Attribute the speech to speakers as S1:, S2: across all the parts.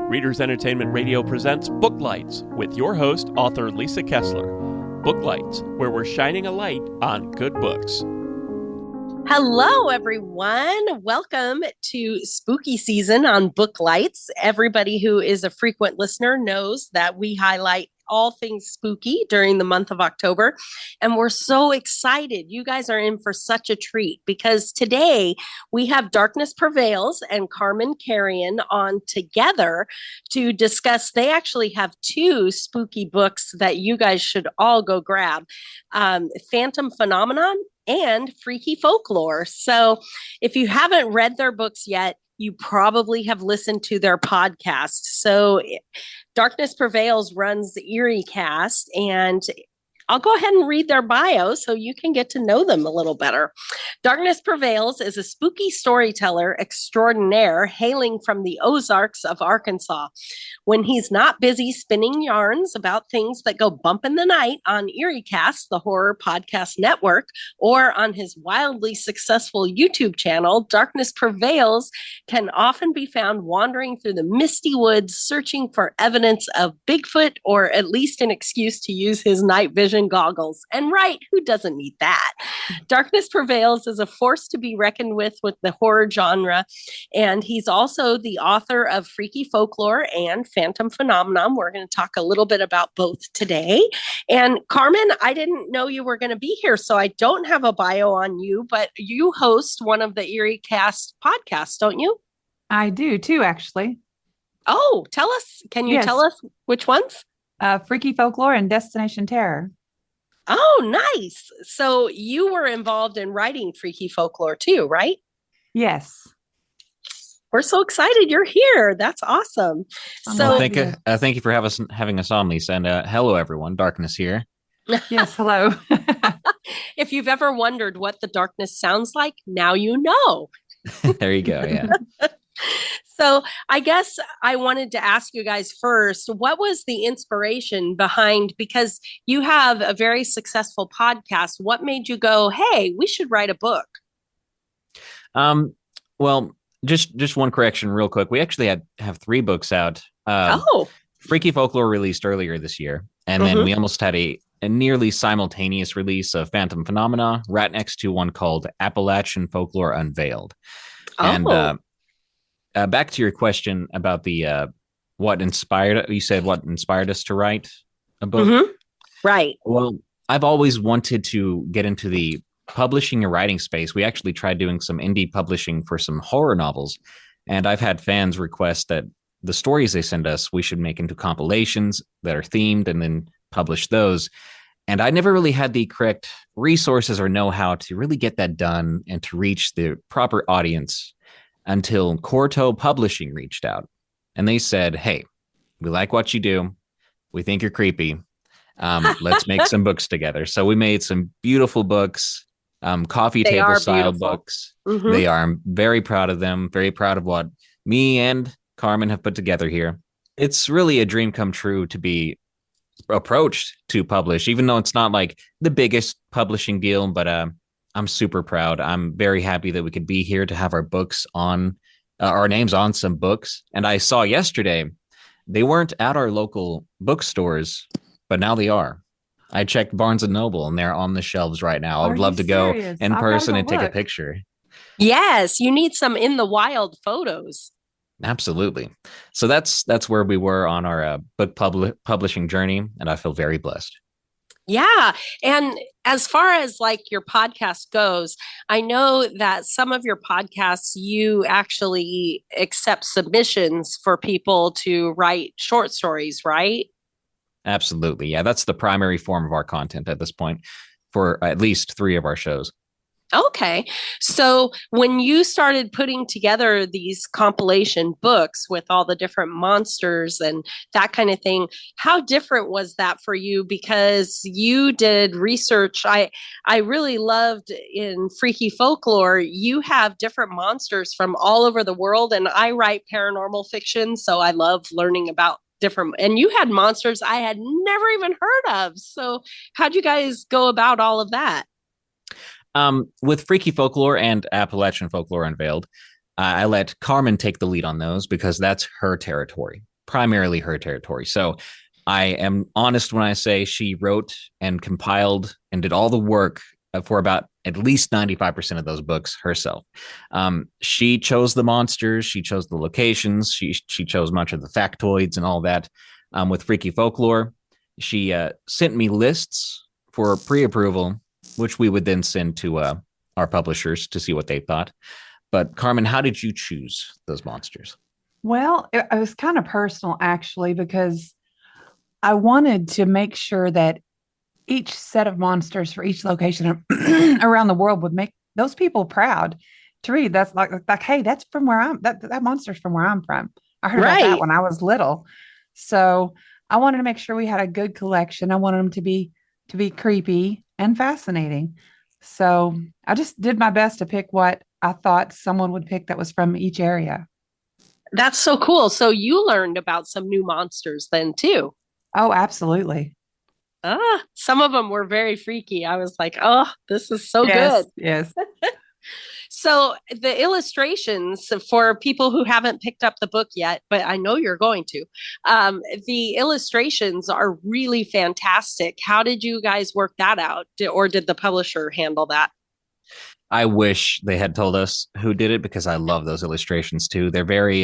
S1: Readers Entertainment Radio presents Booklights with your host, author Lisa Kessler. Booklights, where we're shining a light on good books.
S2: Hello, everyone. Welcome to spooky season on Booklights. Everybody who is a frequent listener knows that we highlight all things spooky during the month of October. And we're so excited. You guys are in for such a treat because today we have Darkness Prevails and Carman Carrion on together to discuss. They actually have two spooky books that you guys should all go grab. Phantom Phenomenon and Freaky Folklore. So if you haven't read their books yet, you probably have listened to their podcast. So Darkness Prevails runs the Eeriecast, and I'll go ahead and read their bio so you can get to know them a little better. Darkness Prevails is a spooky storyteller extraordinaire hailing from the Ozarks of Arkansas. When he's not busy spinning yarns about things that go bump in the night on Eeriecast, the horror podcast network, or on his wildly successful YouTube channel, Darkness Prevails can often be found wandering through the misty woods searching for evidence of Bigfoot, or at least an excuse to use his night vision goggles. And right, who doesn't need that? Darkness Prevails is a force to be reckoned with the horror genre. And he's also the author of Freaky Folklore and Phantom Phenomenon. We're going to talk a little bit about both today. And Carman, I didn't know you were going to be here, so I don't have a bio on you, but you host one of the Eeriecast podcasts, don't you?
S3: I do too, actually.
S2: Oh, tell us. Can you tell us which ones?
S3: Freaky Folklore and Destination Terror.
S2: Oh, nice. So you were involved in writing Freaky Folklore too, right?
S3: Yes.
S2: We're so excited you're here. That's awesome.
S4: So thank you for having us on, Lisa. And hello, everyone. Darkness here.
S3: Yes, hello.
S2: If you've ever wondered what the darkness sounds like, now you know.
S4: There you go. Yeah.
S2: So I guess I wanted to ask you guys first, what was the inspiration behind, because you have a very successful podcast, what made you go, hey, we should write a book?
S4: Well, just one correction real quick. We actually have 3 books out. Freaky Folklore released earlier this year. And then we almost had a nearly simultaneous release of Phantom Phenomena right next to one called Appalachian Folklore Unveiled. And back to your question about the what inspired us to write a book.
S2: Right.
S4: Well, I've always wanted to get into the publishing and writing space. We actually tried doing some indie publishing for some horror novels, and I've had fans request that the stories they send us we should make into compilations that are themed and then publish those. And I never really had the correct resources or know-how to really get that done and to reach the proper audience until Corto Publishing reached out. And they said, hey, we like what you do. We think you're creepy. Let's make some books together. So we made some beautiful books, coffee table style books. They are. I'm very proud of them. Very proud of what me and Carmen have put together here. It's really a dream come true to be approached to publish, even though it's not like the biggest publishing deal, but I'm super proud. I'm very happy that we could be here to have our books on, our names on some books. And I saw yesterday, they weren't at our local bookstores, but now they are. I checked Barnes & Noble and they're on the shelves right now. I would love to go in person and take a picture.
S2: Yes, you need some in the wild photos.
S4: Absolutely. So that's where we were on our book publishing journey, and I feel very blessed.
S2: Yeah. And as far as like your podcast goes, I know that some of your podcasts, you actually accept submissions for people to write short stories, right?
S4: Absolutely. Yeah, that's the primary form of our content at this point for at least 3 of our shows.
S2: Okay. So when you started putting together these compilation books with all the different monsters and that kind of thing, how different was that for you? Because you did research. I really loved in Freaky Folklore, you have different monsters from all over the world. And I write paranormal fiction, so I love learning about different, and you had monsters I had never even heard of. So how'd you guys go about all of that?
S4: With Freaky Folklore and Appalachian Folklore Unveiled, I let Carmen take the lead on those because that's her territory. primarily her territory. So I am honest when I say she wrote and compiled and did all the work for about at least 95% of those books herself. She chose the monsters, she chose the locations, she chose much of the factoids and all that. With Freaky Folklore, she sent me lists for pre-approval, which we would then send to our publishers to see what they thought. But Carmen, how did you choose those monsters?
S3: Well, it was kind of personal actually, because I wanted to make sure that each set of monsters for each location around the world would make those people proud to read. That's like, hey, that's from where that monster's from where I'm from. I heard about that when I was little. So I wanted to make sure we had a good collection. I wanted them to be creepy and fascinating. So I just did my best to pick what I thought someone would pick that was from each area.
S2: That's so cool. So you learned about some new monsters then too.
S3: Oh, absolutely.
S2: Some of them were very freaky. I was like, oh, this is so good.
S3: Yes.
S2: So the illustrations, for people who haven't picked up the book yet, but I know you're going to, the illustrations are really fantastic. How did you guys work that out? Or did the publisher handle that?
S4: I wish they had told us who did it, because I love those illustrations too. They're very,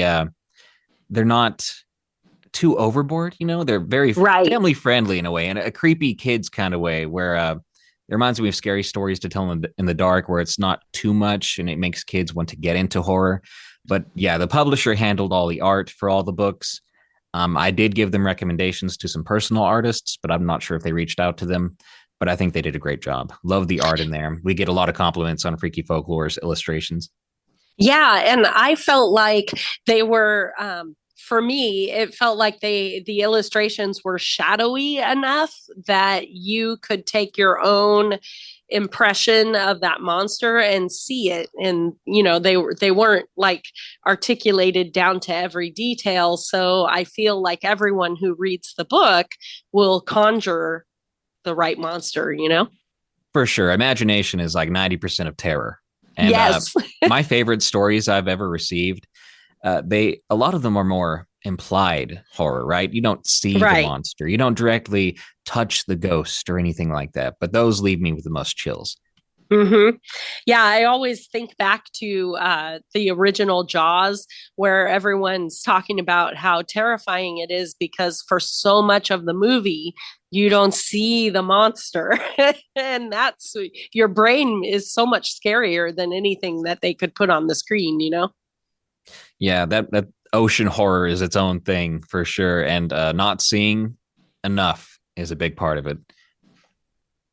S4: they're not too overboard, they're very family friendly in a way, and a creepy kids kind of way, where it reminds me of scary stories to tell in the dark, where it's not too much and it makes kids want to get into horror. But yeah, the publisher handled all the art for all the books. I did give them recommendations to some personal artists, but I'm not sure if they reached out to them. But I think they did a great job. Love the art in there. We get a lot of compliments on Freaky Folklore's illustrations.
S2: Yeah, and I felt like they were, for me, it felt like the illustrations were shadowy enough that you could take your own impression of that monster and see it. And, they weren't like articulated down to every detail. So I feel like everyone who reads the book will conjure the right monster,
S4: For sure. Imagination is like 90% of terror. And
S2: yes.
S4: My favorite stories I've ever received, a lot of them are more implied horror, right? You don't see the monster. You don't directly touch the ghost or anything like that. But those leave me with the most chills.
S2: Mm-hmm. Yeah, I always think back to the original Jaws, where everyone's talking about how terrifying it is because for so much of the movie, you don't see the monster. And that's, your brain is so much scarier than anything that they could put on the screen,
S4: Yeah, that ocean horror is its own thing for sure. And not seeing enough is a big part of it.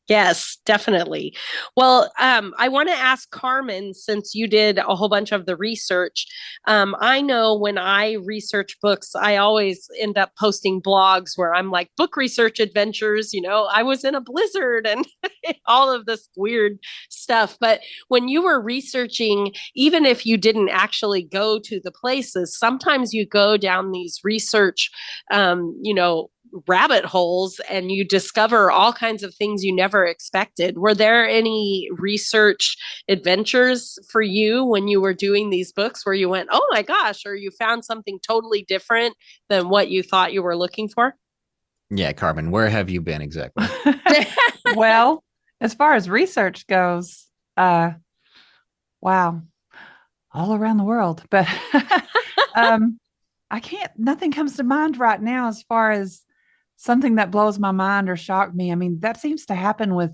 S2: Yes, definitely. Well, I want to ask Carmen, since you did a whole bunch of the research. I know when I research books, I always end up posting blogs where I'm like, book research adventures, I was in a blizzard and all of this weird stuff. But when you were researching, even if you didn't actually go to the places, sometimes you go down these research, rabbit holes, and you discover all kinds of things you never expected. Were there any research adventures for you when you were doing these books where you went, oh my gosh, or you found something totally different than what you thought you were looking for?
S4: Yeah, Carmen, where have you been exactly?
S3: Well, as far as research goes, wow, all around the world. But nothing comes to mind right now as far as something that blows my mind or shocked me. I mean, that seems to happen with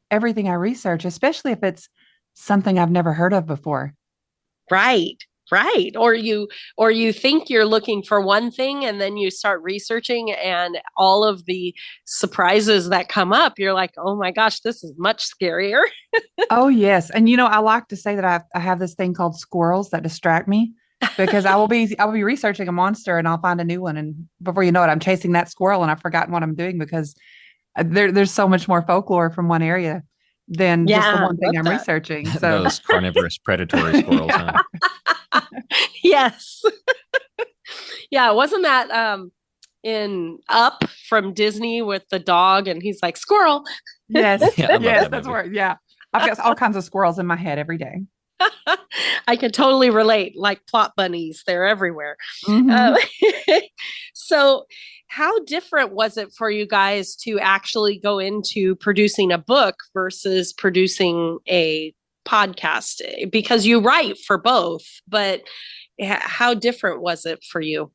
S3: everything I research, especially if it's something I've never heard of before.
S2: Right. Or you think you're looking for one thing and then you start researching and all of the surprises that come up, you're like, oh my gosh, this is much scarier.
S3: Oh, yes. And, I like to say that I have this thing called squirrels that distract me. Because I will be researching a monster and I'll find a new one, and before you know it, I'm chasing that squirrel and I've forgotten what I'm doing because there's so much more folklore from one area than just the one thing I'm researching. So
S4: those carnivorous predatory squirrels. Huh?
S2: Yes. Yeah, wasn't that in Up from Disney with the dog and he's like, squirrel?
S3: Yes,
S4: Yeah,
S3: yes, that's where. Yeah, I've got all kinds of squirrels in my head every day.
S2: I can totally relate, like plot bunnies, they're everywhere.
S3: Mhm.
S2: Uh, so, how different was it for you guys to actually go into producing a book versus producing a podcast? Because you write for both, but how different was it for you?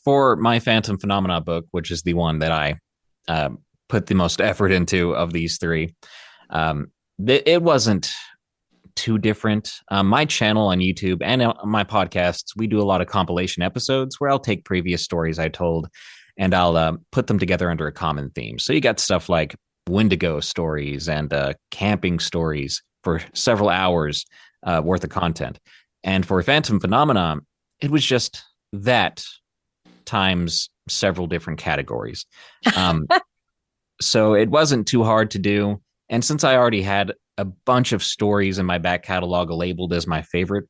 S4: For my Phantom Phenomena book, which is the one that I uh, put the most effort into of these three, um, it wasn't too different. My channel on YouTube and my podcasts, we do a lot of compilation episodes where I'll take previous stories I told and I'll put them together under a common theme. So you got stuff like Wendigo stories and camping stories for several hours worth of content. And for Phantom Phenomena, it was just that times several different categories. Um, so it wasn't too hard to do. And since I already had a bunch of stories in my back catalog labeled as my favorite,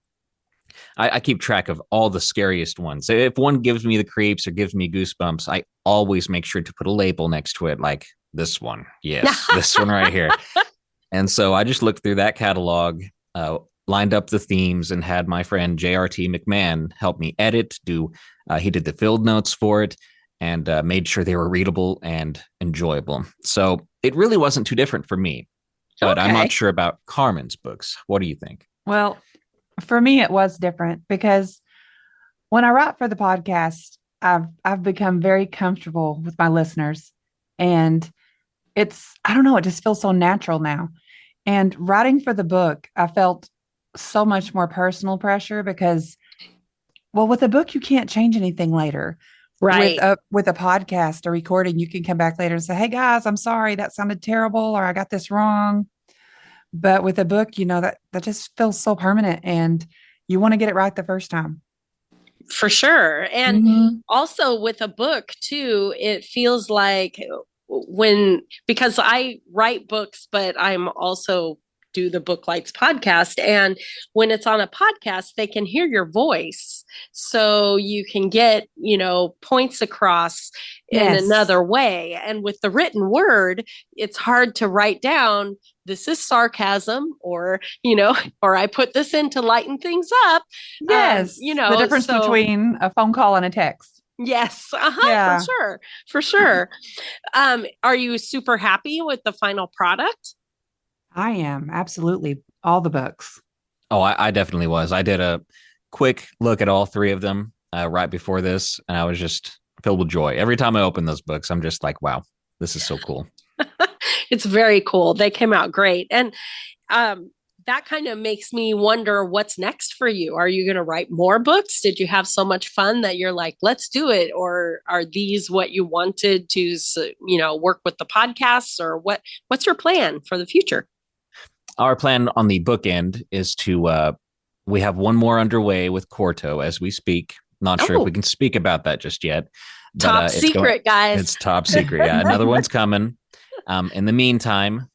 S4: I keep track of all the scariest ones. If one gives me the creeps or gives me goosebumps, I always make sure to put a label next to it, like this one. Yes, this one right here. And so I just looked through that catalog, lined up the themes, and had my friend JRT McMahon help me edit. He did the field notes for it and made sure they were readable and enjoyable. So it really wasn't too different for me. But I'm not sure about Carmen's books. What do you think?
S3: Well, for me, it was different because when I write for the podcast, I've become very comfortable with my listeners, and I don't know, it just feels so natural now. And writing for the book, I felt so much more personal pressure because, well, with a book, you can't change anything later.
S2: Right.
S3: With a podcast or recording, you can come back later and say, "Hey guys, I'm sorry that sounded terrible," or "I got this wrong." But with a book, that just feels so permanent, and you want to get it right the first time.
S2: For sure. And
S3: Mm-hmm.
S2: also with a book too, it feels like because I write books, but I'm also do the Book Lights podcast. And when it's on a podcast, they can hear your voice. So you can get, points across in
S3: Yes.
S2: another way. And with the written word, it's hard to write down, this is sarcasm, or, or I put this in to lighten things up.
S3: Yes. The difference between a phone call and a text.
S2: Yes.
S3: Yeah.
S2: For sure. Are you super happy with the final product?
S3: I am, absolutely. All the books.
S4: Oh, I definitely was. I did a quick look at all three of them right before this, and I was just filled with joy. Every time I open those books, I'm just like, wow, this is so cool.
S2: It's very cool. They came out great. And that kind of makes me wonder what's next for you. Are you going to write more books? Did you have so much fun that you're like, let's do it? Or are these what you wanted to, work with the podcasts, or what's your plan for the future?
S4: Our plan on the book end is to, we have one more underway with Corto as we speak. Not sure if we can speak about that just yet. But,
S2: top secret, guys.
S4: It's top secret. Yeah, another one's coming. In the meantime,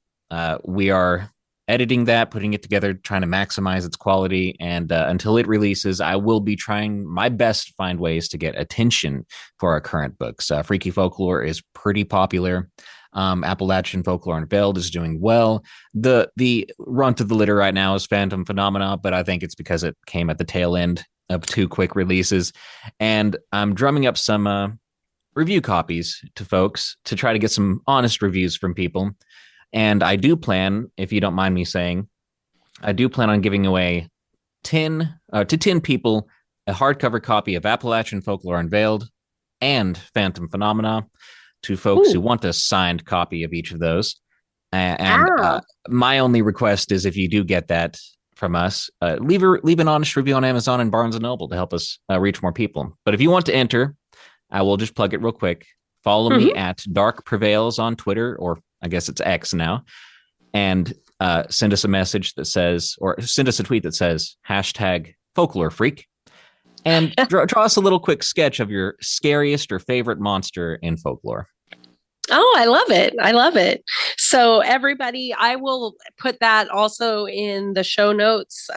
S4: we are editing that, putting it together, trying to maximize its quality. And until it releases, I will be trying my best to find ways to get attention for our current books. Freaky Folklore is pretty popular. Appalachian Folklore Unveiled is doing well. The runt of the litter right now is Phantom Phenomena, but I think it's because it came at the tail end of 2 quick releases. And I'm drumming up some review copies to folks to try to get some honest reviews from people. And I do plan, if you don't mind me saying, I do plan on giving away 10 people a hardcover copy of Appalachian Folklore Unveiled and Phantom Phenomena, to folks who want a signed copy of each of those. And my only request is, if you do get that from us, leave an honest review on Amazon and Barnes & Noble to help us reach more people. But if you want to enter, I will just plug it real quick. Follow me at Dark Prevails on Twitter, or I guess it's X now, and send us a message that says, or send us a tweet that says #FolkloreFreak. And draw us a little quick sketch of your scariest or favorite monster in folklore.
S2: Oh, I love it. I love it. So everybody, I will put that also in the show notes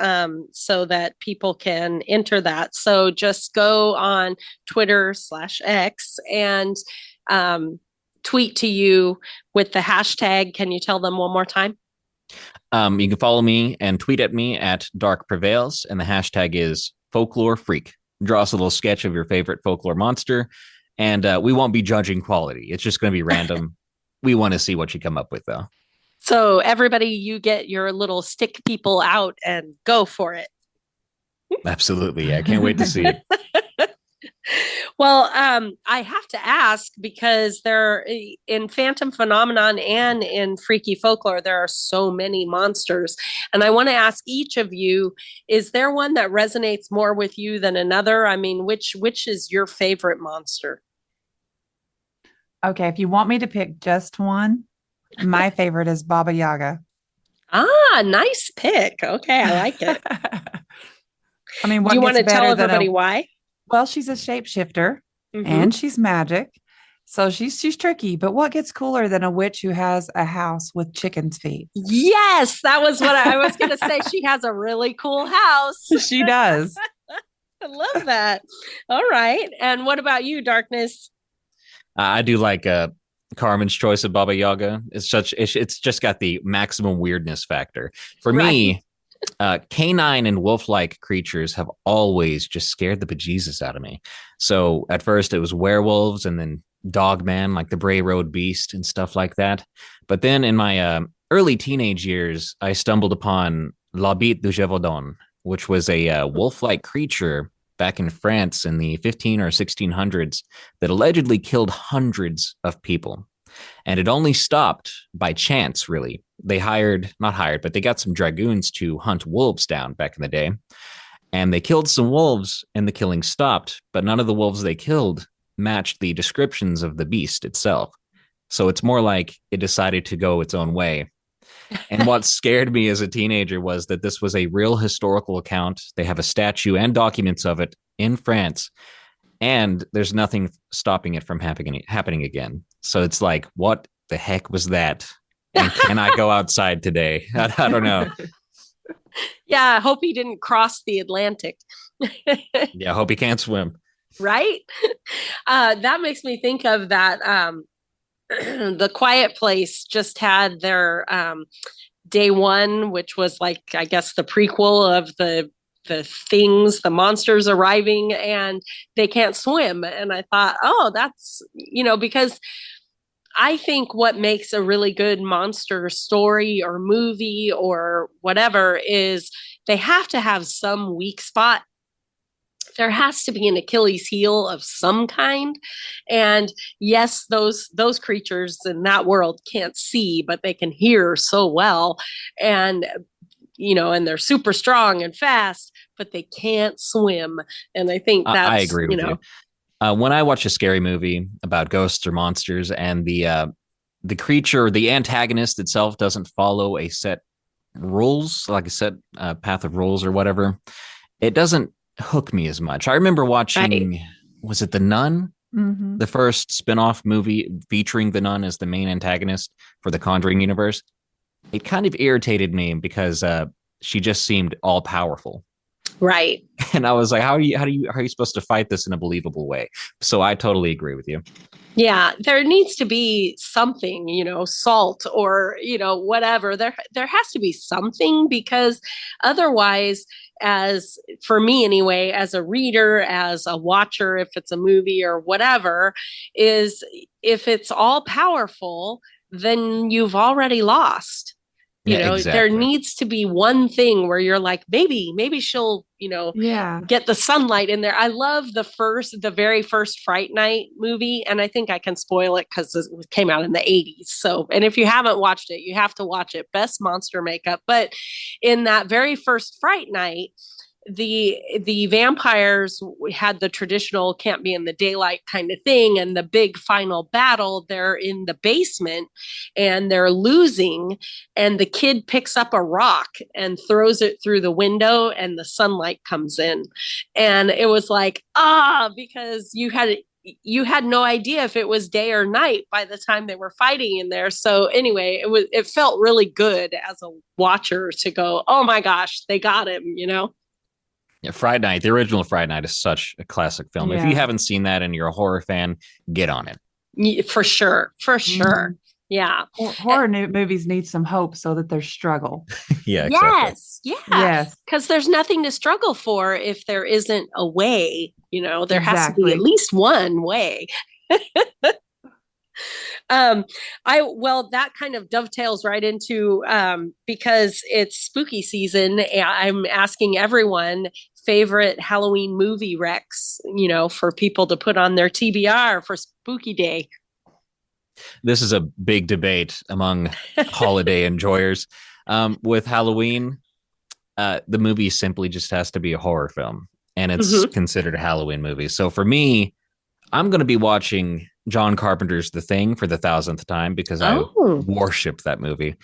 S2: so that people can enter that. So just go on Twitter/X and tweet to you with the hashtag. Can you tell them one more time?
S4: You can follow me and tweet at me at Dark Prevails, and the hashtag is Folklore Freak. Draw us a little sketch of your favorite folklore monster, and we won't be judging quality. It's just going to be random. We want to see what you come up with, though.
S2: So everybody, you get your little stick people out and go for it.
S4: Absolutely. I can't wait to see it.
S2: Well, I have to ask because there in Phantom Phenomenon and in Freaky Folklore, there are so many monsters. And I want to ask each of you, is there one that resonates more with you than another? I mean, which is your favorite monster?
S3: Okay, if you want me to pick just one, my favorite is Baba Yaga.
S2: Ah, nice pick. Okay, I like it.
S3: I mean,
S2: Do you want to tell everybody why?
S3: Well, she's a shapeshifter
S2: Mhm.
S3: and she's magic. So she's tricky. But what gets cooler than a witch who has a house with chicken's feet?
S2: Yes, that was what I was going to say. She has a really cool house.
S3: She does.
S2: I love that. All right. And what about you, Darkness?
S4: I do like Carmen's choice of Baba Yaga. It's just got the maximum weirdness factor. For me, canine and wolf-like creatures have always just scared the bejesus out of me. So at first it was werewolves and then dogman, like the Bray Road Beast and stuff like that. But then in my early teenage years, I stumbled upon La Bête du Gévaudan, which was a wolf-like creature back in France in the 15 or 1600s that allegedly killed hundreds of people. And it only stopped by chance, really. They but they got some dragoons to hunt wolves down back in the day. And they killed some wolves and the killing stopped, but none of the wolves they killed matched the descriptions of the beast itself. So it's more like it decided to go its own way. And what scared me as a teenager was that this was a real historical account. They have a statue and documents of it in France, and there's nothing stopping it from happening again. So it's like, what the heck was that? And can I go outside today? I don't know.
S2: Yeah, I hope he didn't cross the Atlantic.
S4: Yeah, I hope he can't swim.
S2: Right? That makes me think of that. The Quiet Place just had their day one, which was like, I guess, the prequel of the monsters arriving, and they can't swim. And I thought, oh, that's, because I think what makes a really good monster story or movie or whatever is they have to have some weak spot. There has to be an Achilles heel of some kind. And yes, those creatures in that world can't see, but they can hear so well. And, and they're super strong and fast, but they can't swim. And I think that's,
S4: I agree with you. When I watch a scary movie about ghosts or monsters and the creature, the antagonist itself doesn't follow a set rules, like a set path of rules or whatever, it doesn't hook me as much. I remember watching, was it The Nun?
S3: Mm-hmm.
S4: The first spin-off movie featuring the nun as the main antagonist for the Conjuring universe. It kind of irritated me because she just seemed all powerful.
S2: Right.
S4: And I was like, how are you supposed to fight this in a believable way? So I totally agree with you.
S2: Yeah, there needs to be something, salt or, whatever. There has to be something, because otherwise, as for me anyway, as a reader, as a watcher, if it's a movie or whatever, is if it's all powerful, then you've already lost.
S4: Exactly.
S2: There needs to be one thing where you're like, maybe she'll, get the sunlight in there. I love the very first Fright Night movie. And I think I can spoil it because it came out in the 80s. So, and if you haven't watched it, you have to watch it. Best monster makeup. But in that very first Fright Night, the vampires had the traditional can't be in the daylight kind of thing, and the big final battle, they're in the basement and they're losing, and the kid picks up a rock and throws it through the window and the sunlight comes in. And it was like, because you had no idea if it was day or night by the time they were fighting in there. So anyway, it felt really good as a watcher to go, oh my gosh, they got him,
S4: Yeah, Fright Night, the original Fright Night is such a classic film.
S3: Yeah.
S4: If you haven't seen that and you're a horror fan, get on it.
S2: For sure.
S3: Mm-hmm.
S2: Yeah.
S3: Horror movies need some hope so that there's struggle.
S4: Yeah, exactly.
S2: Yes. Yeah.
S3: Yes,
S2: Because there's nothing to struggle for if there isn't a way. There has to be at
S3: exactly.
S2: least one way. um that kind of dovetails right into because it's spooky season. I'm asking everyone favorite Halloween movie recs, for people to put on their TBR for spooky day.
S4: This is a big debate among holiday enjoyers. With Halloween, the movie simply just has to be a horror film, and it's considered a Halloween movie. So for me, I'm going to be watching John Carpenter's The Thing for the 1,000th time because I worship that movie.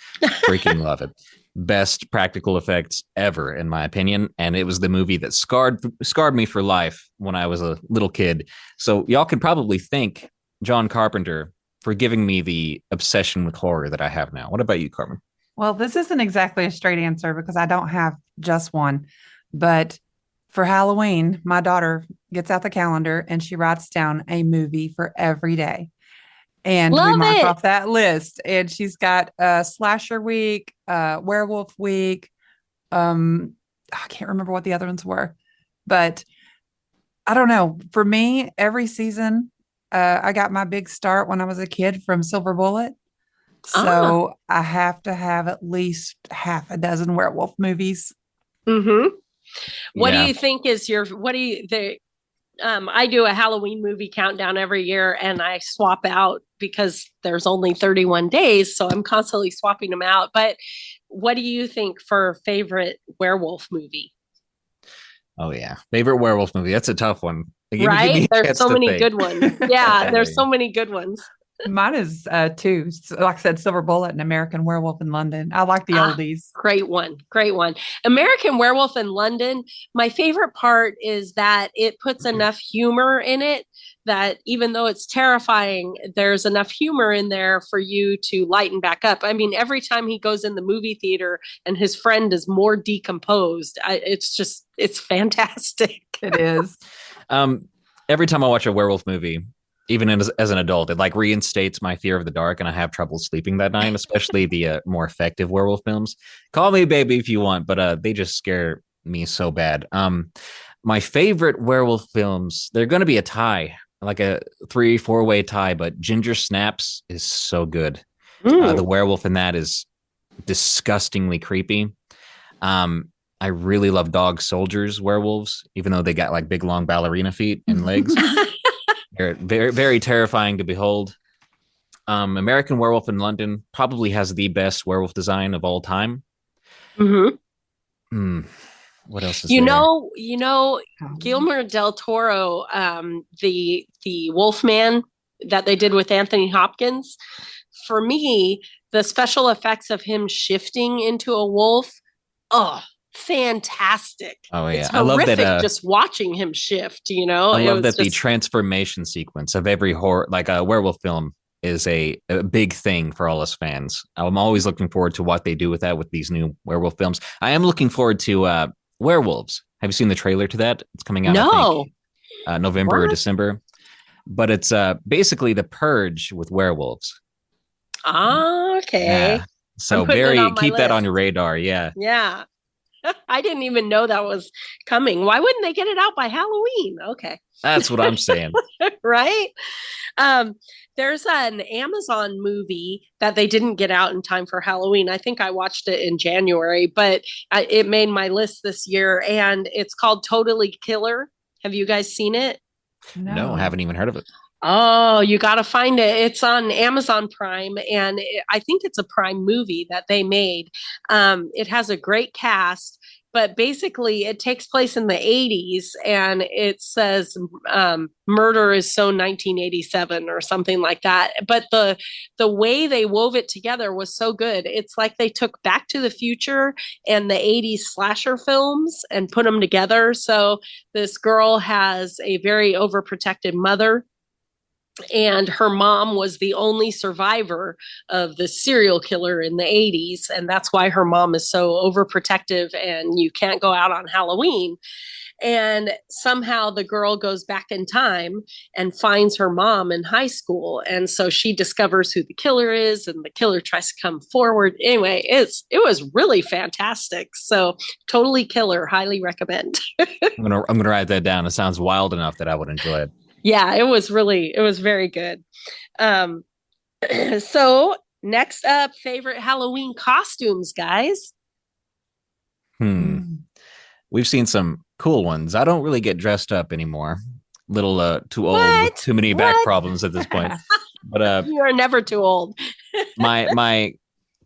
S4: Freaking love it. Best practical effects ever, in my opinion. And it was the movie that scarred me for life when I was a little kid. So y'all could probably thank John Carpenter for giving me the obsession with horror that I have now. What about you, Carmen?
S3: Well, this isn't exactly a straight answer because I don't have just one. But for Halloween, my daughter gets out the calendar and she writes down a movie for every day. And we mark off that list. And she's got Slasher Week, Werewolf Week. I can't remember what the other ones were. But I don't know. For me, every season, I got my big start when I was a kid from Silver Bullet. So I have to have at least half a dozen werewolf movies.
S2: Mm-hmm. What do you think is I do a Halloween movie countdown every year and I swap out because there's only 31 days. So I'm constantly swapping them out. But what do you think for favorite werewolf movie?
S4: Oh, yeah. Favorite werewolf movie. That's a tough one.
S2: Right? There's so many good ones. Yeah, there's so many good ones.
S3: Mine is two. Like I said, Silver Bullet and American Werewolf in London. I like the oldies.
S2: Great one. American Werewolf in London. My favorite part is that it puts enough humor in it that even though it's terrifying, there's enough humor in there for you to lighten back up. I mean, every time he goes in the movie theater and his friend is more decomposed, it's fantastic.
S3: It is.
S4: Every time I watch a werewolf movie, even as an adult, it like reinstates my fear of the dark, and I have trouble sleeping that night, especially the more effective werewolf films. Call me baby if you want, but they just scare me so bad. My favorite werewolf films, they're going to be a tie, like a 3-4-way tie, but Ginger Snaps is so good. The werewolf in that is disgustingly creepy. I really love Dog Soldiers werewolves, even though they got like big long ballerina feet and legs. They're very, very terrifying to behold. American Werewolf in London probably has the best werewolf design of all time.
S2: Mm-hmm.
S4: What else is there?
S2: Guillermo del Toro, the Wolfman that they did with Anthony Hopkins. For me, the special effects of him shifting into a wolf, fantastic.
S4: Oh yeah,
S2: it's horrific.
S4: I love that.
S2: Just watching him shift,
S4: I love that the transformation sequence of every horror, like a werewolf film, is a big thing for all us fans. I'm always looking forward to what they do with that with these new werewolf films. I am looking forward to Werewolves. Have you seen the trailer to that? It's coming out, I think, November or December. But it's basically The Purge with werewolves.
S2: Okay.
S4: Yeah. So keep that on your radar. Yeah.
S2: Yeah. I didn't even know that was coming. Why wouldn't they get it out by Halloween? Okay.
S4: That's what I'm saying.
S2: Right? There's an Amazon movie that they didn't get out in time for Halloween. I think I watched it in January, but it made my list this year, and it's called Totally Killer. Have you guys seen it?
S4: No, I haven't even heard of it.
S2: Oh, you got to find it. It's on Amazon Prime, and I think it's a Prime movie that they made. It has a great cast, but basically it takes place in the 80s, and it says murder is so 1987 or something like that. But the way they wove it together was so good. It's like they took Back to the Future and the 80s slasher films and put them together. So this girl has a very overprotected mother, and her mom was the only survivor of the serial killer in the 80s. And that's why her mom is so overprotective and you can't go out on Halloween. And somehow the girl goes back in time and finds her mom in high school. And so she discovers who the killer is, and the killer tries to come forward. Anyway, it was really fantastic. So totally killer. Highly recommend.
S4: I'm gonna write that down. It sounds wild enough that I would enjoy it.
S2: Yeah, it was very good. So next up, favorite Halloween costumes, guys.
S4: We've seen some cool ones. I don't really get dressed up anymore. Little too old, with too many back problems at this point. But
S2: you are never too old.
S4: my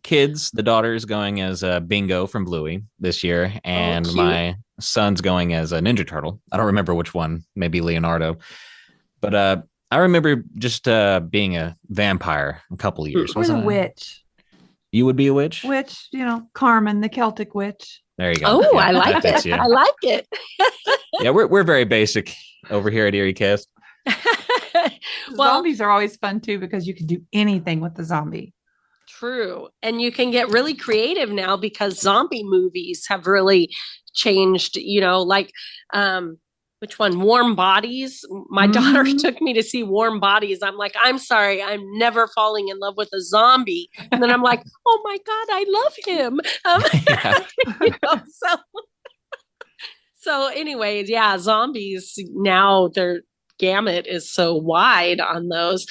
S4: kids, the daughter is going as Bingo from Bluey this year, and my son's going as a Ninja Turtle. I don't remember which one, maybe Leonardo. But I remember just being a vampire a couple of years.
S3: Or the witch.
S4: You would be a witch?
S3: Witch, Carman, the Celtic witch.
S4: There you go.
S2: Oh, yeah, I like it. I like it.
S4: Yeah, we're very basic over here at Eeriecast.
S3: Zombies are always fun too, because you can do anything with the zombie.
S2: True. And you can get really creative now because zombie movies have really changed, like which one? Warm Bodies. My daughter took me to see Warm Bodies. I'm like, I'm sorry, I'm never falling in love with a zombie. And then I'm like, oh my God, I love him. So anyways, yeah, zombies now, their gamut is so wide on those.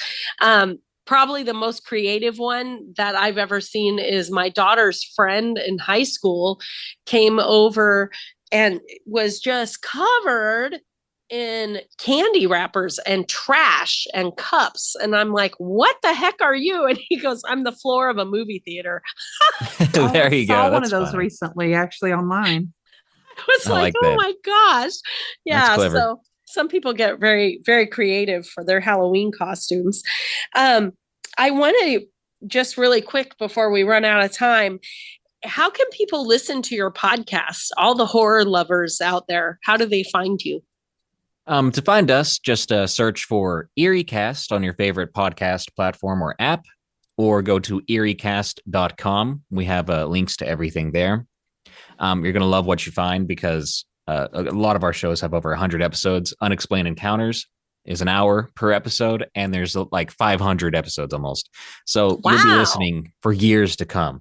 S2: Probably the most creative one that I've ever seen is my daughter's friend in high school came over and was just covered in candy wrappers and trash and cups. And I'm like, what the heck are you? And he goes, I'm the floor of a movie theater.
S4: There you go.
S3: I saw one of those recently, actually, online.
S2: I was like, oh my gosh. Yeah. So some people get very, very creative for their Halloween costumes. I want to just really quick before we run out of time. How can people listen to your podcast? All the horror lovers out there, how do they find you?
S4: To find us, just search for Eeriecast on your favorite podcast platform or app, or go to Eeriecast.com. We have links to everything there. You're going to love what you find because a lot of our shows have over 100 episodes. Unexplained Encounters is an hour per episode, and there's like 500 episodes almost. So you'll be listening for years to come.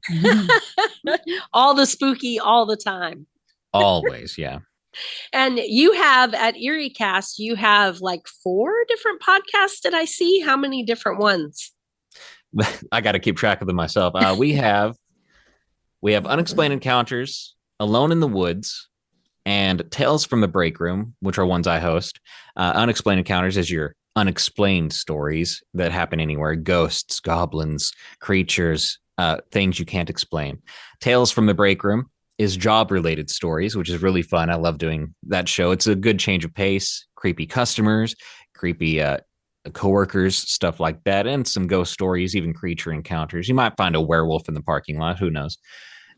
S2: All the spooky all the time.
S4: Always, yeah.
S2: And you have at Eeriecast, you have like 4 different podcasts that I see. How many different ones?
S4: I got to keep track of them myself. We have Unexplained Encounters, Alone in the Woods, and Tales from the Break Room, which are ones I host. Unexplained Encounters is your unexplained stories that happen anywhere. Ghosts, goblins, creatures, things you can't explain. Tales from the Break Room is job-related stories, which is really fun. I love doing that show. It's a good change of pace, creepy customers, creepy coworkers, stuff like that, and some ghost stories, even creature encounters. You might find a werewolf in the parking lot. Who knows?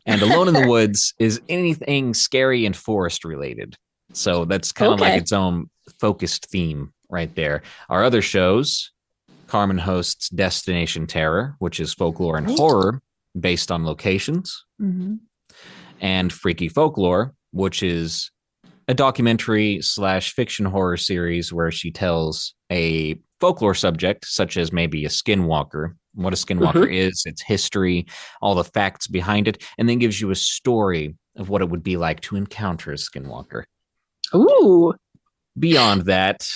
S4: And Alone in the Woods is anything scary and forest related. So that's kind of like its own focused theme right there. Our other shows, Carman hosts Destination Terror, which is folklore and horror based on locations. Mm-hmm. And Freaky Folklore, which is a documentary / fiction horror series where she tells a folklore subject, such as maybe a skinwalker, what a skinwalker is, its history, all the facts behind it, and then gives you a story of what it would be like to encounter a skinwalker.
S2: Ooh.
S4: Beyond that,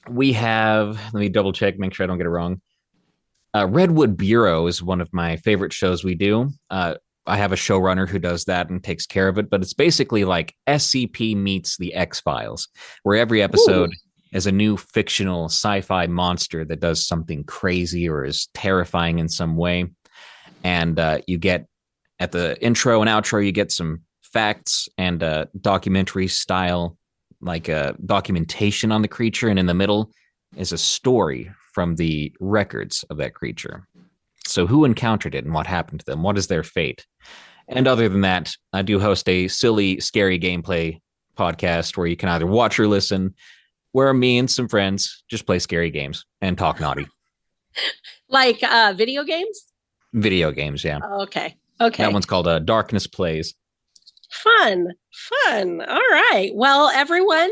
S4: we have, let me double check, make sure I don't get it wrong. Redwood Bureau is one of my favorite shows we do. I have a showrunner who does that and takes care of it, but it's basically like SCP meets the X-Files, where every episode is a new fictional sci-fi monster that does something crazy or is terrifying in some way. And you get, at the intro and outro, you get some facts and documentary style, like a documentation on the creature. And in the middle is a story from the records of that creature. So who encountered it and what happened to them? What is their fate? And other than that, I do host a silly, scary gameplay podcast where you can either watch or listen, where me and some friends just play scary games and talk naughty.
S2: Like video games?
S4: Video games, yeah.
S2: Okay.
S4: That one's called Darkness Plays.
S2: Fun. Fun. All right. Well, everyone,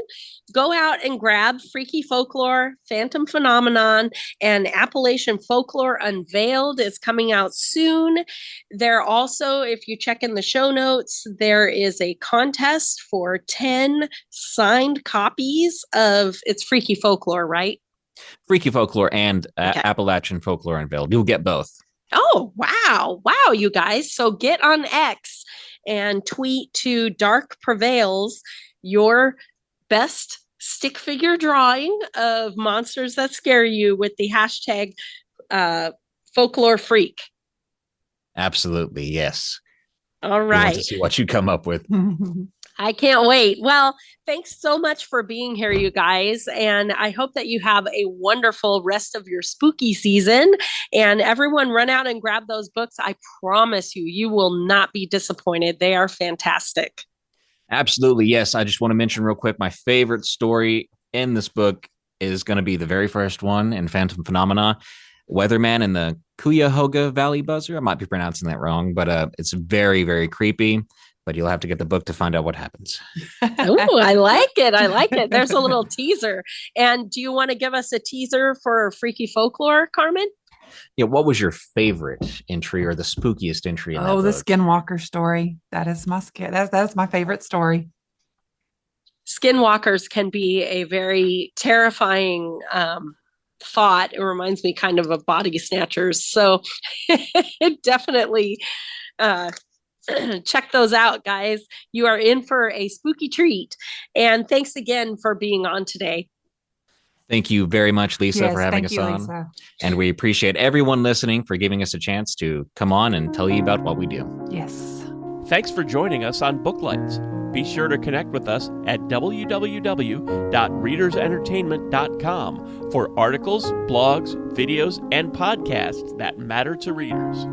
S2: go out and grab Freaky Folklore, Phantom Phenomenon, and Appalachian Folklore Unveiled is coming out soon. There also, if you check in the show notes, there is a contest for 10 signed copies of it's Freaky Folklore, right?
S4: Freaky Folklore and
S2: Okay.
S4: Appalachian Folklore Unveiled. You'll get both.
S2: Oh, wow. Wow, you guys. So get on X and tweet to Dark Prevails your best stick figure drawing of monsters that scare you with the hashtag folklore freak.
S4: Absolutely, yes.
S2: All
S4: We want
S2: right.
S4: to see what you come up with.
S2: I can't wait. Well, thanks so much for being here, you guys. And I hope that you have a wonderful rest of your spooky season. And everyone run out and grab those books. I promise you, you will not be disappointed. They are fantastic.
S4: Absolutely, yes. I just want to mention real quick, my favorite story in this book is going to be the very first one in Phantom Phenomena, Weatherman and the Cuyahoga Valley Buzzer. I might be pronouncing that wrong, but it's very, very creepy. But you'll have to get the book to find out what happens.
S2: Oh, I like it. I like it. There's a little teaser. And do you want to give us a teaser for Freaky Folklore, Carman?
S4: Yeah, what was your favorite entry or the spookiest entry in that
S3: the
S4: book?
S3: Skinwalker story. That is that's my favorite story.
S2: Skinwalkers can be a very terrifying thought. It reminds me kind of body snatchers. So definitely check those out, guys. You are in for a spooky treat. And thanks again for being on today.
S4: Thank you very much, Lisa,
S3: Yes,
S4: for having
S3: thank
S4: us
S3: you,
S4: on.
S3: Lisa.
S4: And we appreciate everyone listening for giving us a chance to come on and tell you about what we do.
S3: Yes.
S1: Thanks for joining us on Booklights. Be sure to connect with us at www.readersentertainment.com for articles, blogs, videos, and podcasts that matter to readers.